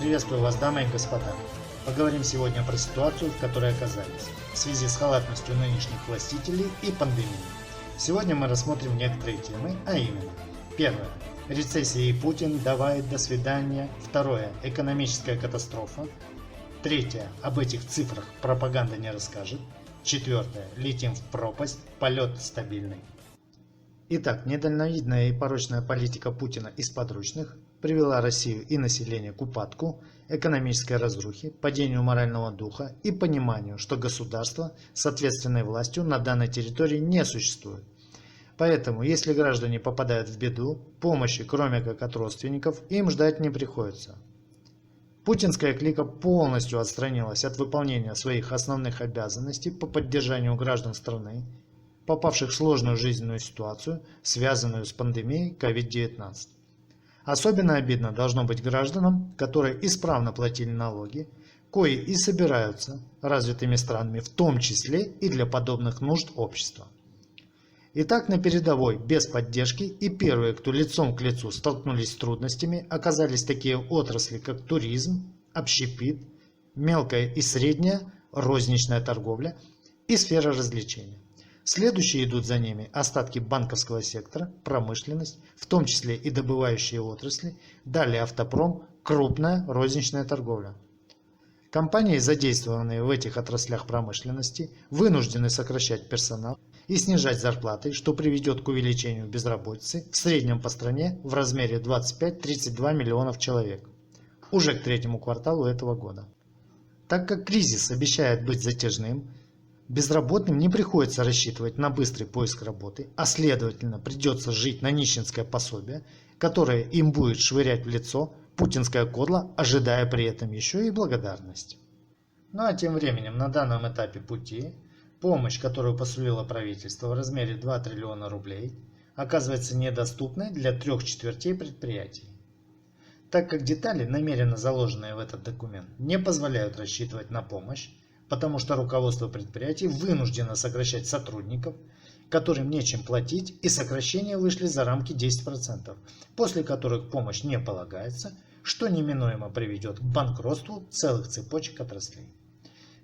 Приветствую вас, дамы и господа. Поговорим сегодня про ситуацию, в которой оказались, в связи с халатностью нынешних властителей и пандемией. Сегодня мы рассмотрим некоторые темы, а именно: первое. Рецессия и Путин, давай, до свидания. Второе. Экономическая катастрофа. Третье. Об этих цифрах пропаганда не расскажет. Четвертое. Летим в пропасть, полет стабильный. Итак, недальновидная и порочная политика Путина из подручных привела Россию и население к упадку, экономической разрухе, падению морального духа и пониманию, что государство с ответственной властью на данной территории не существует. Поэтому, если граждане попадают в беду, помощи, кроме как от родственников, им ждать не приходится. Путинская клика полностью отстранилась от выполнения своих основных обязанностей по поддержанию граждан страны, попавших в сложную жизненную ситуацию, связанную с пандемией COVID-19. Особенно обидно должно быть гражданам, которые исправно платили налоги, кои и собираются развитыми странами, в том числе и для подобных нужд общества. Итак, на передовой, без поддержки, и первые, кто лицом к лицу столкнулись с трудностями, оказались такие отрасли, как туризм, общепит, мелкая и средняя, розничная торговля и сфера развлечений. Следующие идут за ними остатки банковского сектора, промышленность, в том числе и добывающие отрасли, далее автопром, крупная розничная торговля. Компании, задействованные в этих отраслях промышленности, вынуждены сокращать персонал и снижать зарплаты, что приведет к увеличению безработицы в среднем по стране в размере 25-32 миллионов человек уже к третьему кварталу этого года. Так как кризис обещает быть затяжным, безработным не приходится рассчитывать на быстрый поиск работы, а следовательно придется жить на нищенское пособие, которое им будет швырять в лицо путинская кодла, ожидая при этом еще и благодарности. Ну а тем временем на данном этапе пути помощь, которую посулило правительство в размере 2 триллиона рублей, оказывается недоступной для 3/4 предприятий. Так как детали, намеренно заложенные в этот документ, не позволяют рассчитывать на помощь, потому что руководство предприятий вынуждено сокращать сотрудников, которым нечем платить, и сокращения вышли за рамки 10%, после которых помощь не полагается, что неминуемо приведет к банкротству целых цепочек отраслей.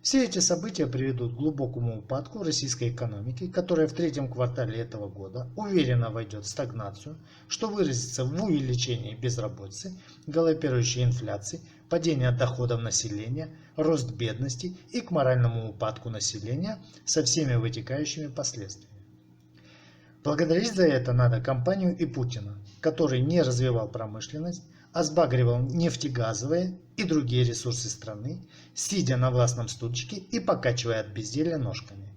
Все эти события приведут к глубокому упадку российской экономики, которая в третьем квартале этого года уверенно войдет в стагнацию, что выразится в увеличении безработицы, галопирующей инфляции, падении доходов населения, рост бедности и к моральному упадку населения со всеми вытекающими последствиями. Благодарить за это надо компанию и Путина, который не развивал промышленность, а сбагривал нефтегазовые и другие ресурсы страны, сидя на властном стульчике и покачивая от безделья ножками.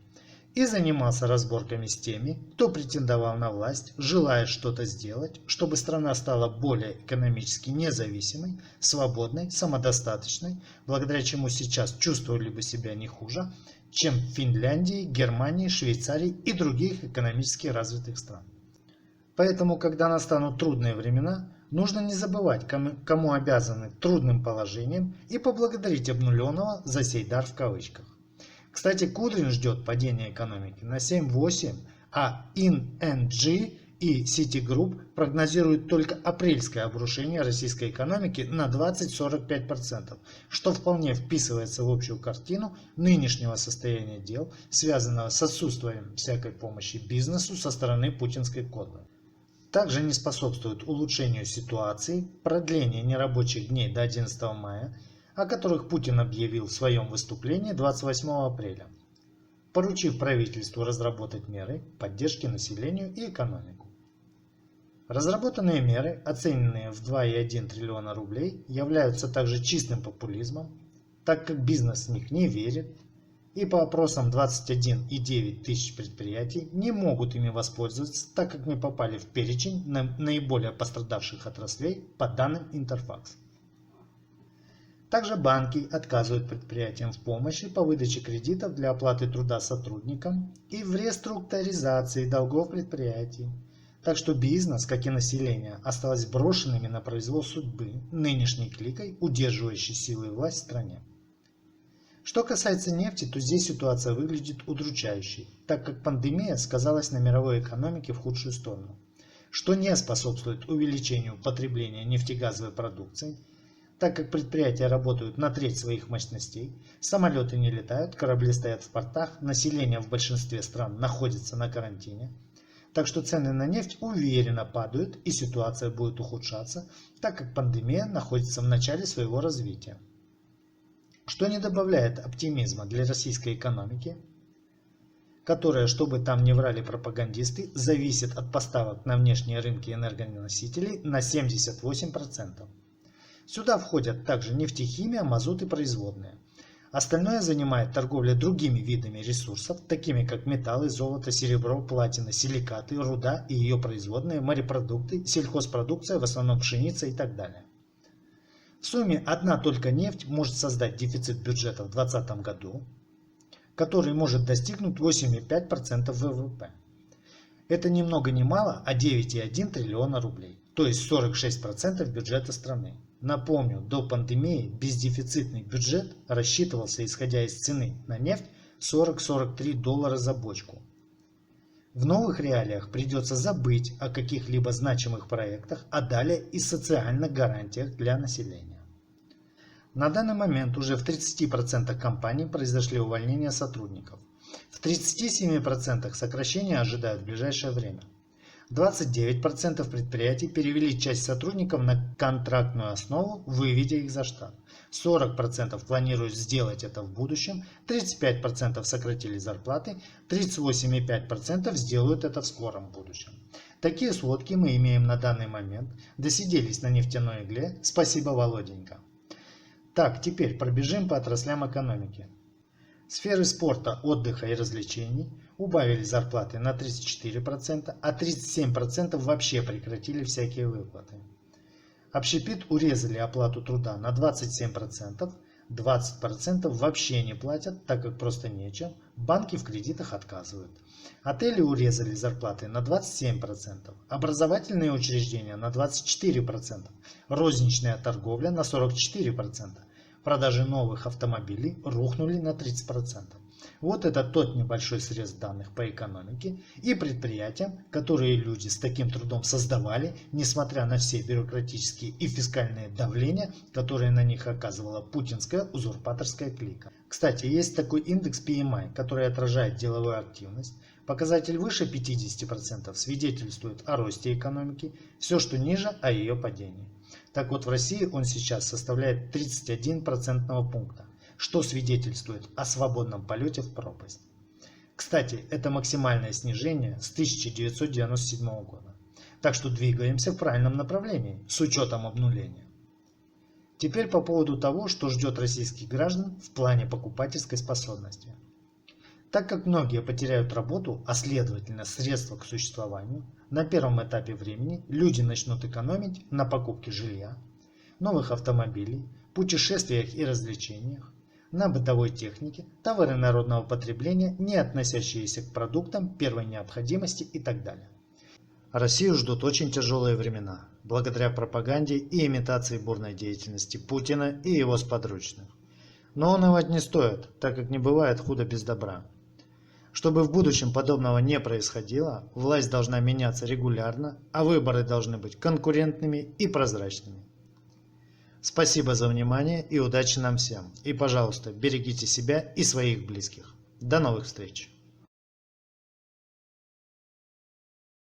И занимался разборками с теми, кто претендовал на власть, желая что-то сделать, чтобы страна стала более экономически независимой, свободной, самодостаточной, благодаря чему сейчас чувствовали бы себя не хуже, чем в Финляндии, Германии, Швейцарии и других экономически развитых стран. Поэтому, когда настанут трудные времена, нужно не забывать, кому обязаны трудным положением, и поблагодарить обнуленного за сей дар в кавычках. Кстати, Кудрин ждет падения экономики на 7-8, а ING и Citigroup прогнозируют только апрельское обрушение российской экономики на 20-45%, что вполне вписывается в общую картину нынешнего состояния дел, связанного с отсутствием всякой помощи бизнесу со стороны путинской кодлы. Также не способствует улучшению ситуации продление нерабочих дней до 11 мая, о которых Путин объявил в своем выступлении 28 апреля, поручив правительству разработать меры поддержки населению и экономику. Разработанные меры, оцененные в 2,1 триллиона рублей, являются также чистым популизмом, так как бизнес в них не верит, и по опросам 21,9 тысяч предприятий не могут ими воспользоваться, так как не попали в перечень наиболее пострадавших отраслей по данным Интерфакс. Также банки отказывают предприятиям в помощи по выдаче кредитов для оплаты труда сотрудникам и в реструктуризации долгов предприятий. Так что бизнес, как и население, осталось брошенными на произвол судьбы нынешней кликой, удерживающей силы и власть в стране. Что касается нефти, то здесь ситуация выглядит удручающей, так как пандемия сказалась на мировой экономике в худшую сторону, что не способствует увеличению потребления нефтегазовой продукции, так как предприятия работают на треть своих мощностей, самолеты не летают, корабли стоят в портах, население в большинстве стран находится на карантине. Так что цены на нефть уверенно падают и ситуация будет ухудшаться, так как пандемия находится в начале своего развития. Что не добавляет оптимизма для российской экономики, которая, чтобы там не врали пропагандисты, зависит от поставок на внешние рынки энергоносителей на 78%. Сюда входят также нефтехимия, мазут и производные. Остальное занимает торговля другими видами ресурсов, такими как металлы, золото, серебро, платина, силикаты, руда и ее производные, морепродукты, сельхозпродукция, в основном пшеница и так далее. В сумме одна только нефть может создать дефицит бюджета в 2020 году, который может достигнуть 8,5% ВВП. Это ни много ни мало, а 9,1 триллиона рублей, то есть 46% бюджета страны. Напомню, до пандемии бездефицитный бюджет рассчитывался, исходя из цены на нефть, 40-43 доллара за бочку. В новых реалиях придется забыть о каких-либо значимых проектах, а далее и социальных гарантиях для населения. На данный момент уже в 30% компаний произошли увольнения сотрудников. В 37% сокращения ожидают в ближайшее время. 29% предприятий перевели часть сотрудников на контрактную основу, выведя их за штат. 40% планируют сделать это в будущем, 35% сократили зарплаты, 38,5% сделают это в скором будущем. Такие сводки мы имеем на данный момент. Досиделись на нефтяной игле. Спасибо, Володенька. Так, теперь пробежим по отраслям экономики. Сферы спорта, отдыха и развлечений убавили зарплаты на 34%, а 37% вообще прекратили всякие выплаты. Общепит урезали оплату труда на 27%, 20% вообще не платят, так как просто нечем, банки в кредитах отказывают. Отели урезали зарплаты на 27%, образовательные учреждения на 24%, розничная торговля на 44%. Продажи новых автомобилей рухнули на 30%. Вот это тот небольшой срез данных по экономике и предприятиям, которые люди с таким трудом создавали, несмотря на все бюрократические и фискальные давления, которые на них оказывала путинская узурпаторская клика. Кстати, есть такой индекс PMI, который отражает деловую активность. Показатель выше 50% свидетельствует о росте экономики, все, что ниже, о ее падении. Так вот, в России он сейчас составляет 31 процентного пункта, что свидетельствует о свободном полете в пропасть. Кстати, это максимальное снижение с 1997 года. Так что двигаемся в правильном направлении, с учетом обнуления. Теперь по поводу того, что ждет российских граждан в плане покупательской способности. Так как многие потеряют работу, а следовательно средства к существованию, на первом этапе времени люди начнут экономить на покупке жилья, новых автомобилей, путешествиях и развлечениях, на бытовой технике, товары народного потребления, не относящиеся к продуктам первой необходимости и так далее. Россию ждут очень тяжелые времена, благодаря пропаганде и имитации бурной деятельности Путина и его сподручных. Но унывать не стоит, так как не бывает худо без добра. Чтобы в будущем подобного не происходило, власть должна меняться регулярно, а выборы должны быть конкурентными и прозрачными. Спасибо за внимание и удачи нам всем. И, пожалуйста, берегите себя и своих близких. До новых встреч!